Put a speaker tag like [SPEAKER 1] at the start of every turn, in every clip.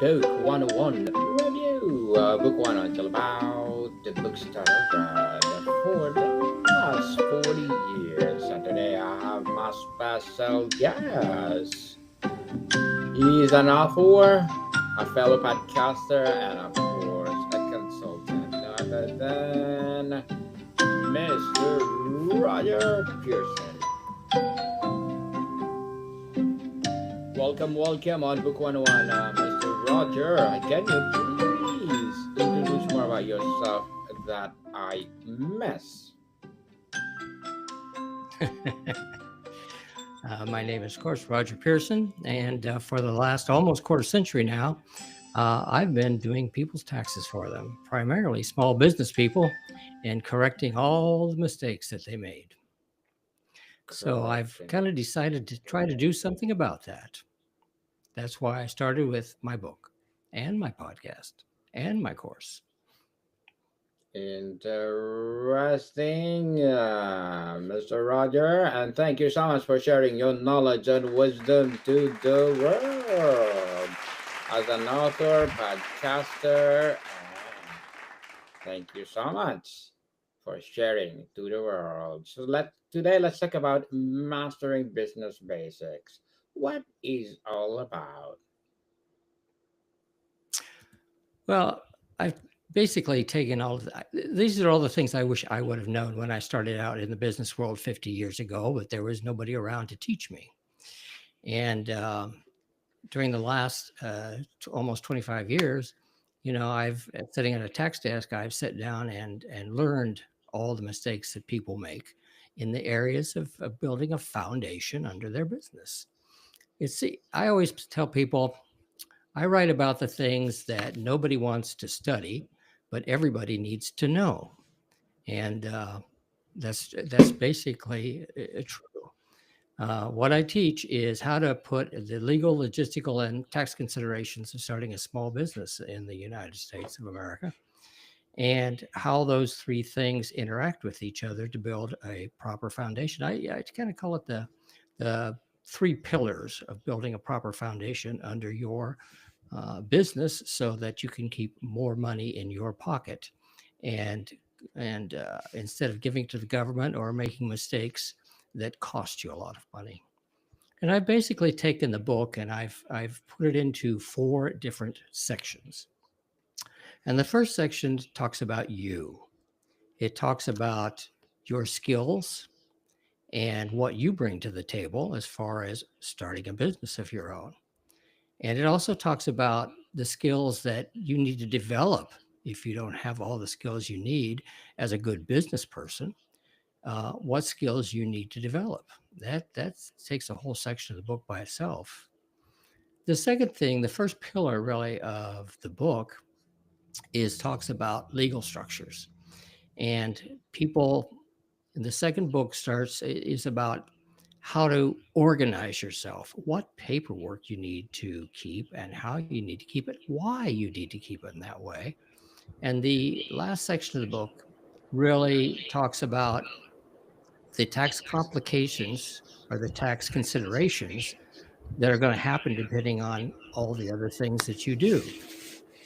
[SPEAKER 1] Book 101 review. Book 101 is all about the bookstore run for the last 40 years. And today I have my special guest. He's an author, a fellow podcaster, and of course a consultant. No other than Mr. Roger Pearson. Welcome on Book 101, Mr. Roger. Can you please introduce more about yourself that I miss?
[SPEAKER 2] My name is, of course, Roger Pearson, and for the last almost quarter century now, I've been doing people's taxes for them, primarily small business people, and correcting all the mistakes that they made. So I've
[SPEAKER 1] Correction.
[SPEAKER 2] kind of decided to try to do something about that. That's why I started with my book and my podcast and my course.
[SPEAKER 1] Interesting, Mr. Roger, and thank you so much for sharing your knowledge and wisdom to the world as an author, podcaster. Thank you so much for sharing to the world. So let's talk about mastering business basics. What is all about?
[SPEAKER 2] Well, I've basically taken all of that. These are all the things I wish I would have known when I started out in the business world 50 years ago, but there was nobody around to teach me. And during the last almost 25 years, I've sitting at a tax desk, I've sat down and learned all the mistakes that people make in the areas of building a foundation under their business. I always tell people I write about the things that nobody wants to study, but everybody needs to know, and that's basically true. What I teach is how to put the legal, logistical, and tax considerations of starting a small business in the United States of America, and how those three things interact with each other to build a proper foundation. I kind of call it the three pillars of building a proper foundation under your business, so that you can keep more money in your pocket, and instead of giving to the government or making mistakes that cost you a lot of money. And I've basically taken the book and I've put it into four different sections. And the first section talks about you. It talks about your skills and what you bring to the table as far as starting a business of your own. And it also talks about the skills that you need to develop if you don't have all the skills you need as a good business person. What skills you need to develop. That takes a whole section of the book by itself. The second thing, the first pillar really of the book, is talks about legal structures. And people, the second book is about how to organize yourself, what paperwork you need to keep, and how you need to keep it, why you need to keep it in that way. And the last section of the book really talks about the tax complications or the tax considerations that are going to happen depending on all the other things that you do,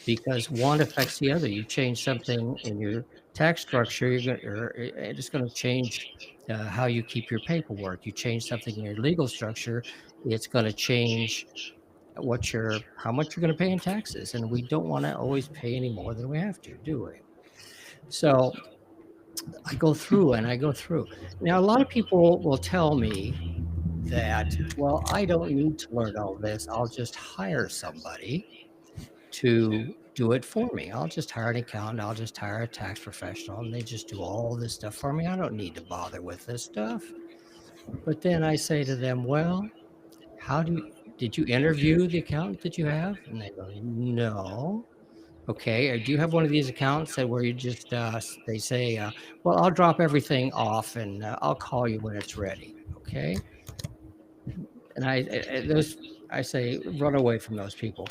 [SPEAKER 2] because one affects the other. You change something in your tax structure, it's going to change how you keep your paperwork. You change something in your legal structure, it's going to change how much you're going to pay in taxes. And we don't want to always pay any more than we have to, do we? So I go through and I go through. Now, a lot of people will tell me that, well, I don't need to learn all this. I'll just hire somebody to do it for me. I'll just hire an accountant. I'll just hire a tax professional, and they just do all this stuff for me. I don't need to bother with this stuff. But then I say to them, well, did you interview the accountant that you have? And they go, no. Okay. Do you have one of these accounts where you just, they say, well, I'll drop everything off and I'll call you when it's ready. Okay. And I say, run away from those people.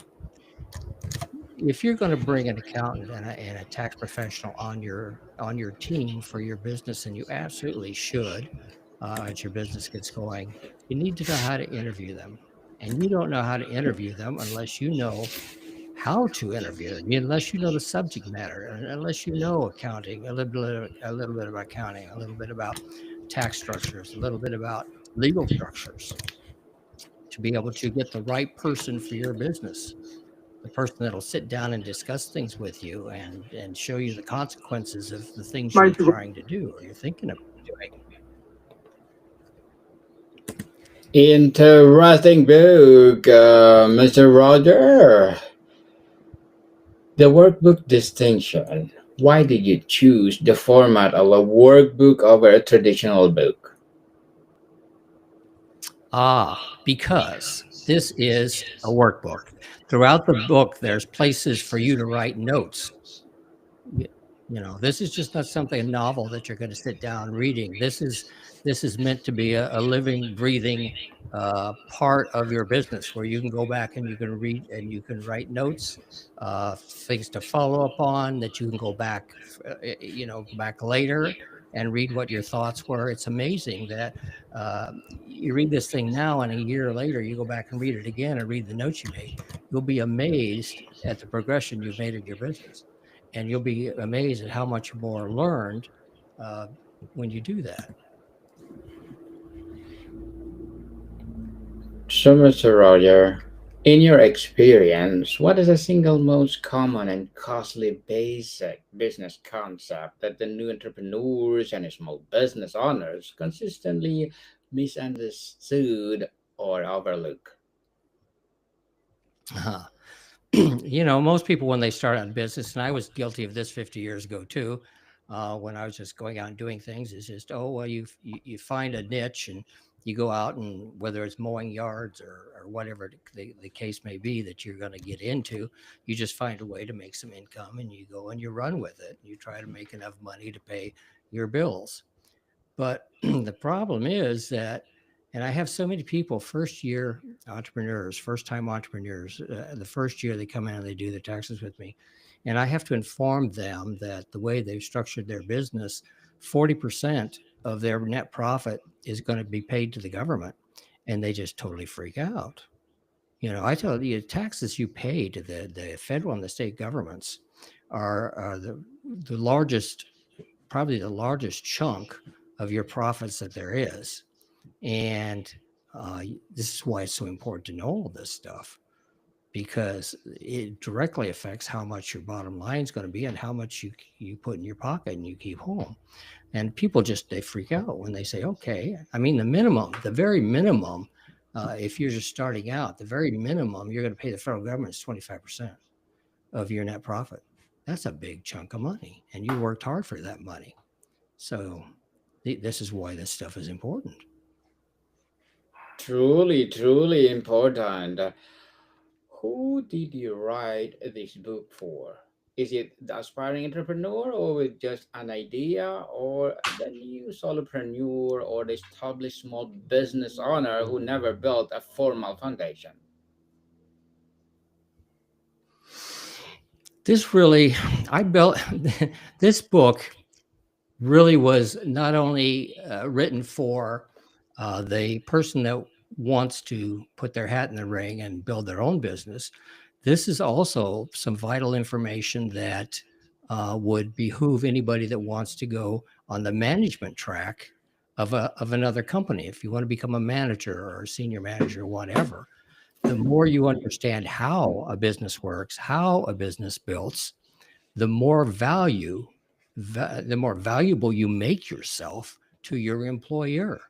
[SPEAKER 2] If you're going to bring an accountant and a tax professional on your team for your business, and you absolutely should, as your business gets going, you need to know how to interview them. And you don't know how to interview them unless you know how to interview unless you know the subject matter, and unless you know accounting, a little bit about accounting, a little bit about tax structures, a little bit about legal structures, to be able to get the right person for your business, the person that'll sit down and discuss things with you and show you the consequences of the things you're trying to do or you're thinking of doing.
[SPEAKER 1] Interesting book, Mr. Roger. The workbook distinction. Why did you choose the format of a workbook over a traditional book?
[SPEAKER 2] Because this is a workbook. Throughout the book, there's places for you to write notes. This is just not something, a novel that you're going to sit down reading. This is meant to be a living, breathing part of your business where you can go back and you can read and you can write notes, things to follow up on that you can go back, back later and read what your thoughts were. It's amazing that you read this thing now and a year later you go back and read it again and read the notes you made. You'll be amazed at the progression you've made in your business, and you'll be amazed at how much more learned uh, when you do that.
[SPEAKER 1] So, Mr. Roger, in your experience, what is the single most common and costly basic business concept that the new entrepreneurs and small business owners consistently misunderstood or overlook?
[SPEAKER 2] Uh, most people when they start out in business, and I was guilty of this 50 years ago too, when I was just going out and doing things, is just, oh, well, you find a niche and you go out and whether it's mowing yards or whatever the case may be that you're going to get into, you just find a way to make some income and you go and you run with it. You try to make enough money to pay your bills. But the problem is that, and I have so many people, first year entrepreneurs, first time entrepreneurs, the first year they come in and they do their taxes with me. And I have to inform them that the way they've structured their business, 40% of their net profit is going to be paid to the government. And they just totally freak out. I tell you, taxes you pay to the federal and the state governments are the largest, probably the largest chunk of your profits that there is. And this is why it's so important to know all this stuff, because it directly affects how much your bottom line is going to be and how much you put in your pocket and you keep home. And people just, they freak out when they say, okay, I mean, the very minimum, if you're just starting out, the very minimum you're going to pay the federal government is 25% of your net profit. That's a big chunk of money, and you worked hard for that money. So this is why this stuff is important.
[SPEAKER 1] Truly, truly important. Who did you write this book for? Is it the aspiring entrepreneur, or with just an idea, or the new solopreneur, or the established small business owner who never built a formal foundation?
[SPEAKER 2] This really, I built this book really was not only written for the person that wants to put their hat in the ring and build their own business. This is also some vital information that would behoove anybody that wants to go on the management track of another company. If you want to become a manager or a senior manager, whatever, the more you understand how a business works, how a business builds, the more the more valuable you make yourself to your employer,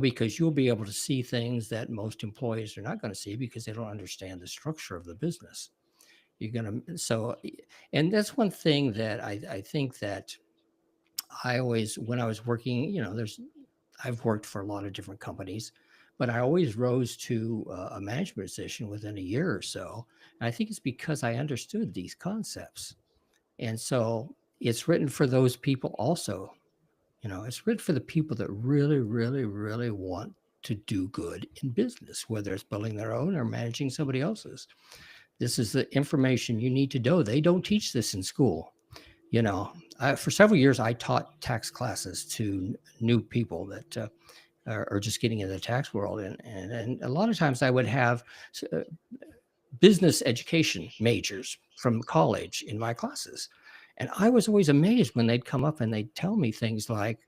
[SPEAKER 2] because you'll be able to see things that most employees are not going to see because they don't understand the structure of the business. You're going to, so, and that's one thing that I think that I always, when I was working, I've worked for a lot of different companies, but I always rose to a management position within a year or so. And I think it's because I understood these concepts. And so it's written for those people also. It's written for the people that really, really, really want to do good in business, whether it's building their own or managing somebody else's. This is the information you need to know. They don't teach this in school. For several years, I taught tax classes to new people that are just getting into the tax world. And a lot of times I would have business education majors from college in my classes. And I was always amazed when they'd come up and they'd tell me things like,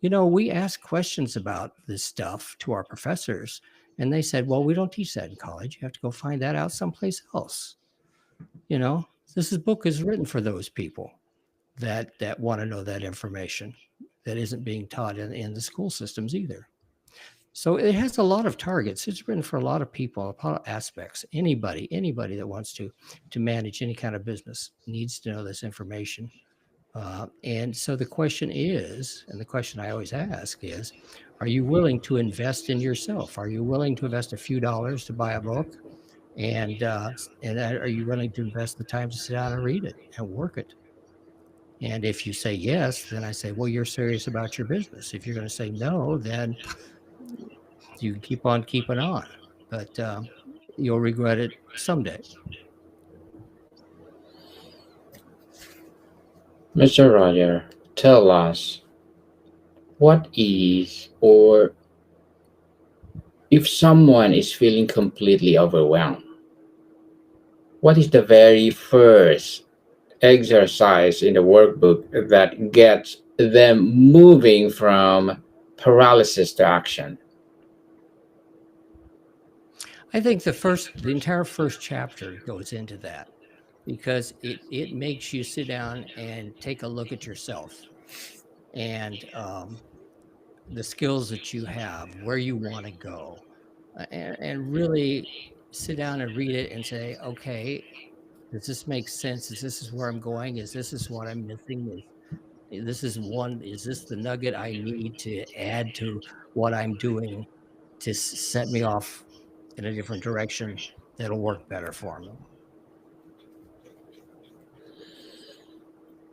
[SPEAKER 2] we ask questions about this stuff to our professors. And they said, well, we don't teach that in college. You have to go find that out someplace else. You know, book is written for those people that want to know that information that isn't being taught in the school systems either. So it has a lot of targets. It's written for a lot of people, a lot of aspects. Anybody that wants to manage any kind of business needs to know this information. And so the question is, and the question I always ask is, are you willing to invest in yourself? Are you willing to invest a few dollars to buy a book? And are you willing to invest the time to sit down and read it and work it? And if you say yes, then I say, well, you're serious about your business. If you're going to say no, then you keep on keeping on, but you'll regret it someday.
[SPEAKER 1] Mr. Roger, tell us what is, or if someone is feeling completely overwhelmed, what is the very first exercise in the workbook that gets them moving from paralysis to action?
[SPEAKER 2] I think the entire first chapter goes into that because it makes you sit down and take a look at yourself and the skills that you have, where you want to go, and really sit down and read it and say, okay, does this make sense? Is this is where I'm going? Is what I'm missing? Is this the nugget I need to add to what I'm doing to set me off in a different direction that'll work better for me?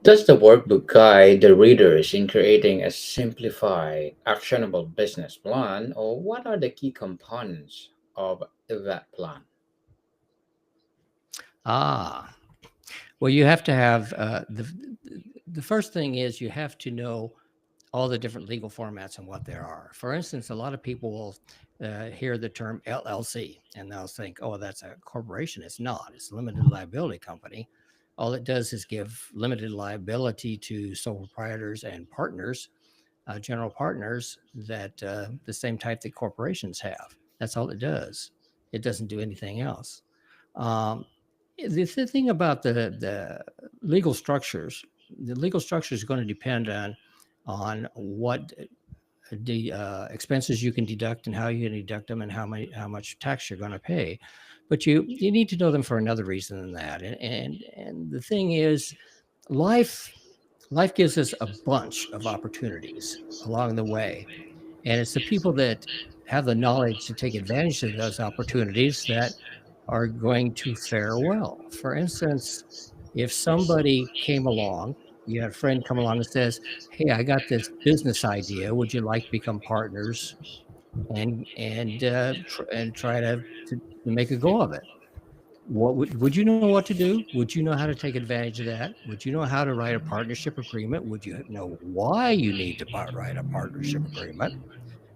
[SPEAKER 1] Does the workbook guide the readers in creating a simplified, actionable business plan, or what are the key components of that plan?
[SPEAKER 2] Ah, well, you have to have the first thing is you have to know all the different legal formats and what there are. For instance, a lot of people will hear the term LLC and they'll think, oh, that's a corporation. It's not. It's a limited liability company. All it does is give limited liability to sole proprietors and partners, general partners, that the same type that corporations have. That's all it does. It doesn't do anything else. Um, the thing about the legal structure is going to depend on what the expenses you can deduct and how you can deduct them and how much tax you're going to pay. But you need to know them for another reason than that. And the thing is, life life gives us a bunch of opportunities along the way, and it's the people that have the knowledge to take advantage of those opportunities that are going to fare well. For instance, if somebody came along, you had a friend come along and says, hey, I got this business idea, would you like to become partners and try to make a go of it? What would you know what to do? Would you know how to take advantage of that? Would you know how to write a partnership agreement? Would you know why you need to write a partnership agreement,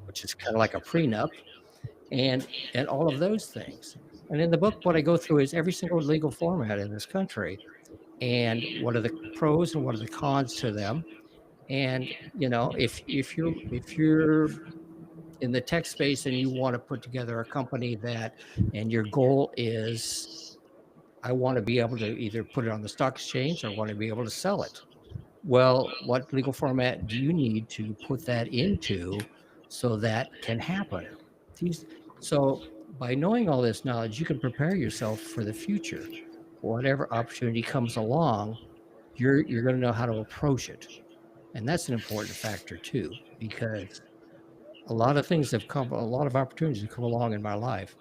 [SPEAKER 2] which is kind of like a prenup, and and all of those things? And in the book, what I go through is every single legal format in this country, and what are the pros and what are the cons to them. And if you're in the tech space and you want to put together a company and your goal is, I want to be able to either put it on the stock exchange or I want to be able to sell it. Well, what legal format do you need to put that into so that can happen? These, so by knowing all this knowledge, you can prepare yourself for the future. Whatever opportunity comes along, you're going to know how to approach it. And that's an important factor too, because a lot of opportunities have come along in my life.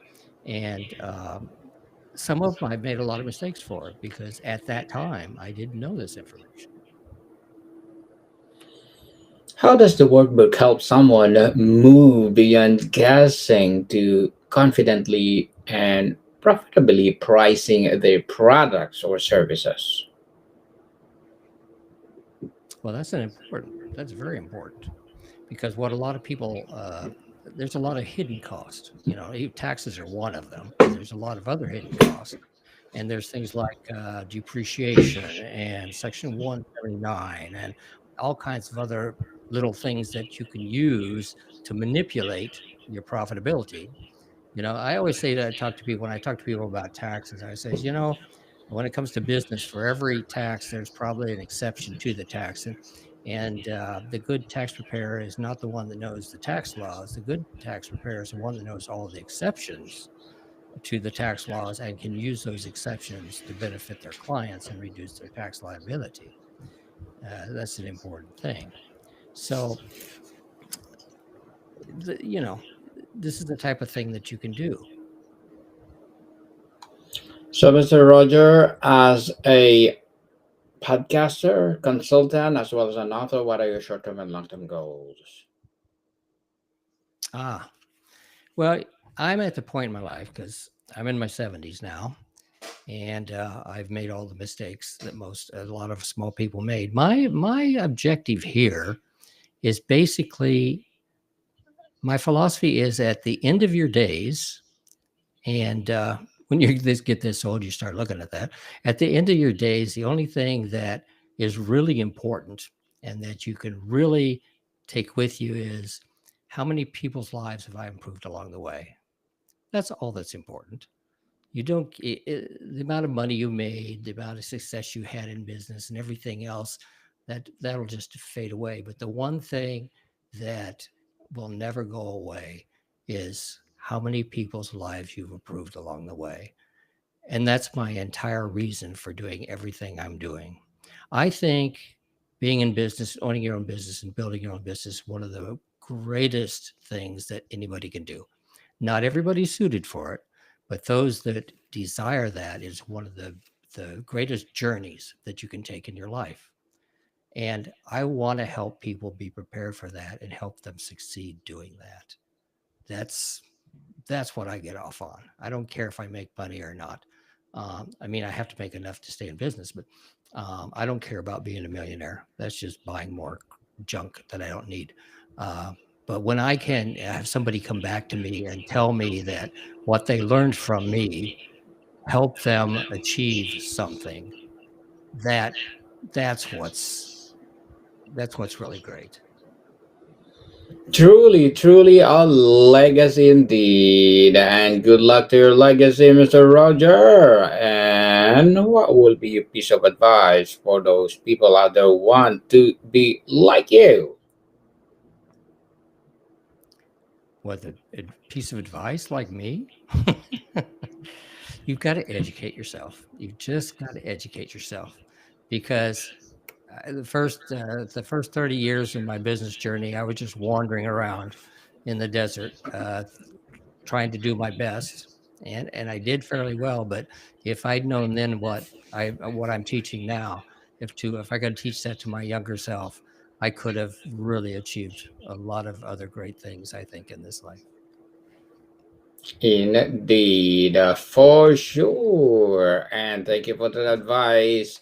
[SPEAKER 2] And some of them I've made a lot of mistakes for because at that time I didn't know this information.
[SPEAKER 1] How does the workbook help someone move beyond guessing to confidently and profitably pricing their products or services?
[SPEAKER 2] Well, that's very important because what a lot of people, there's a lot of hidden costs. Taxes are one of them, but there's a lot of other hidden costs. And there's things like depreciation and Section 179 and all kinds of other little things that you can use to manipulate your profitability. I always say that when I talk to people about taxes, I say, when it comes to business, for every tax, there's probably an exception to the tax. And the good tax preparer is not the one that knows the tax laws. The good tax preparer is the one that knows all the exceptions to the tax laws and can use those exceptions to benefit their clients and reduce their tax liability. That's an important thing. So, you know, this is the type of thing that you can do.
[SPEAKER 1] So, Mr. Roger, as a podcaster, consultant, as well as an author, what are your short term and long term goals?
[SPEAKER 2] Ah, well, I'm at the point in my life because I'm in my 70s now, and I've made all the mistakes that a lot of small people made. My objective here is basically my philosophy is at the end of your days, and when you get this old, you start looking at that. At the end of your days, the only thing that is really important and that you can really take with you is how many people's lives have I improved along the way. That's all that's important. You don't the amount of money you made, the amount of success you had in business, and everything else that'll just fade away. But the one thing that will never go away is how many people's lives you've improved along the way. And that's my entire reason for doing everything I'm doing. I think being in business, owning your own business and building your own business is one of the greatest things that anybody can do. Not everybody's suited for it, but those that desire that is one of the greatest journeys that you can take in your life. And I want to help people be prepared for that and help them succeed doing that. That's that's what I get off on. I don't care if I make money or not. I mean, I have to make enough to stay in business, but I don't care about being a millionaire. That's just buying more junk that I don't need. Uh, but when I can have somebody come back to me and tell me that what they learned from me helped them achieve something, that that's what's really great.
[SPEAKER 1] Truly, truly a legacy indeed. And good luck to your legacy, Mr. Roger. And what will be your piece of advice for those people out there who want to be like you?
[SPEAKER 2] What a piece of advice like me? You've got to educate yourself. You've just got to educate yourself because the first 30 years of my business journey, I was just wandering around in the desert, trying to do my best, and I did fairly well. But if I'd known then what I'm teaching now, if I could teach that to my younger self, I could have really achieved a lot of other great things, I think, in this life.
[SPEAKER 1] Indeed, for sure. And thank you for that advice,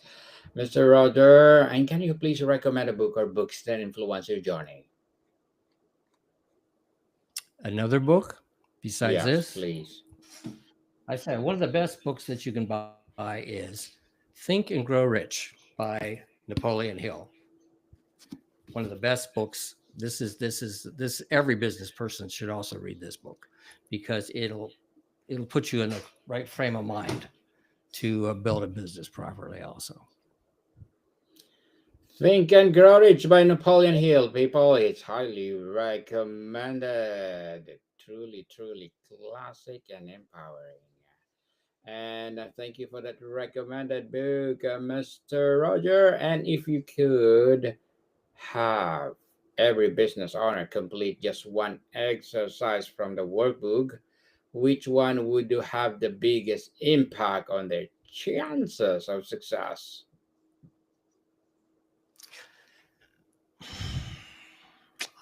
[SPEAKER 1] Mr. Roger. And can you please recommend a book or books that influence your journey?
[SPEAKER 2] Another book besides
[SPEAKER 1] Yes,
[SPEAKER 2] this,
[SPEAKER 1] please.
[SPEAKER 2] I say one of the best books that you can buy is Think and Grow Rich by Napoleon Hill. One of the best books. This every business person should also read this book because it'll put you in the right frame of mind to build a business properly also.
[SPEAKER 1] Think and Grow Rich by Napoleon Hill. People, it's highly recommended. Truly, truly classic and empowering. And thank you for that recommended book, Mr. Roger. And if you could have every business owner complete just one exercise from the workbook, which one would you have the biggest impact on their chances of success?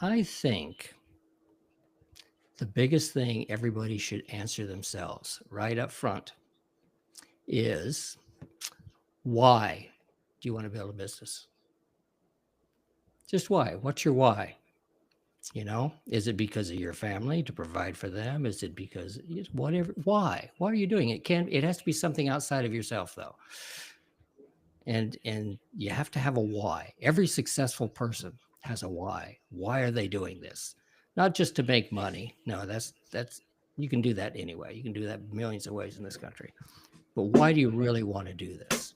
[SPEAKER 2] I think the biggest thing everybody should answer themselves right up front is, why do you want to build a business? Just why? What's your why? Is it because of your family to provide for them? Is it because whatever? Why are you doing it? It has to be something outside of yourself, though. And you have to have a why. Every successful person has a why. Why are they doing this? Not just to make money. No, that's you can do that anyway. You can do that millions of ways in this country. But why do you really want to do this?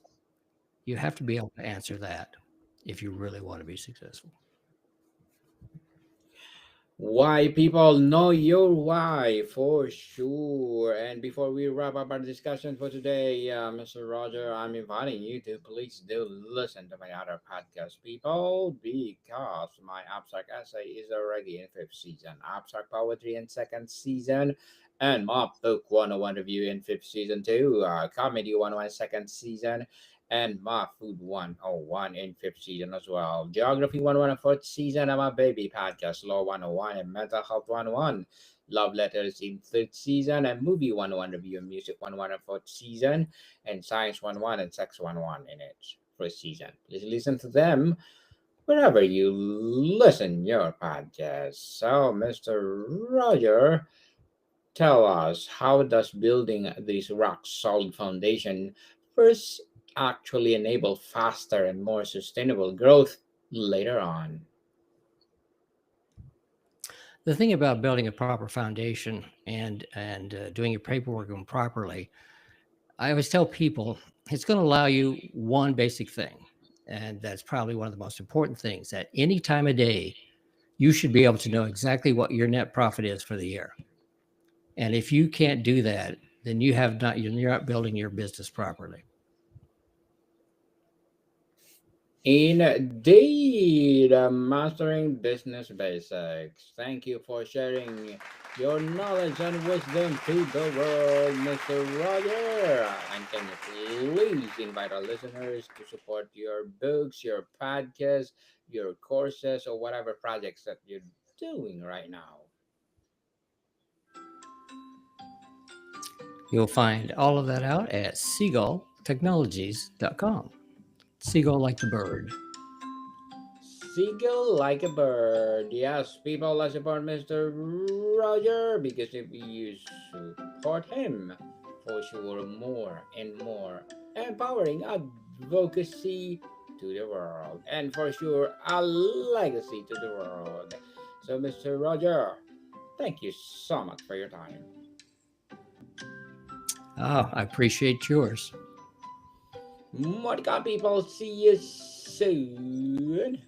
[SPEAKER 2] You have to be able to answer that if you really want to be successful.
[SPEAKER 1] Why people know your why for sure. And before we wrap up our discussion for today, Mr. Roger, I'm inviting you to please do listen to my other podcast, people, because my abstract essay is already in fifth season, abstract poetry in second season, and my book 101 review in fifth season too, comedy 101 second season, and my food 101 in fifth season as well. Geography 101 in fourth season, and my baby podcast Law 101 and Mental Health 101. Love Letters in third season, and Movie 101 review and Music 101 in fourth season, and Science 101 and Sex 101 in its first season. Please listen to them wherever you listen your podcast. So, Mr. Roger, tell us, how does building this rock solid foundation first actually enable faster and more sustainable growth later on?
[SPEAKER 2] The thing about building a proper foundation and doing your paperwork properly, I always tell people it's going to allow you one basic thing, and that's probably one of the most important things. At any time of day, you should be able to know exactly what your net profit is for the year. And if you can't do that, then you're not building your business properly.
[SPEAKER 1] Indeed, mastering business basics. Thank you for sharing your knowledge and wisdom to the world, Mr. Roger. And can you please invite our listeners to support your books, your podcasts, your courses, or whatever projects that you're doing right now?
[SPEAKER 2] You'll find all of that out at seagulltechnologies.com. Seagull like the bird.
[SPEAKER 1] Seagull like a bird. Yes, people, let's support Mr. Roger because if you support him, for sure, more and more empowering advocacy to the world, and for sure, a legacy to the world. So, Mr. Roger, thank you so much for your time.
[SPEAKER 2] Oh, I appreciate yours.
[SPEAKER 1] Monica, people, see you soon.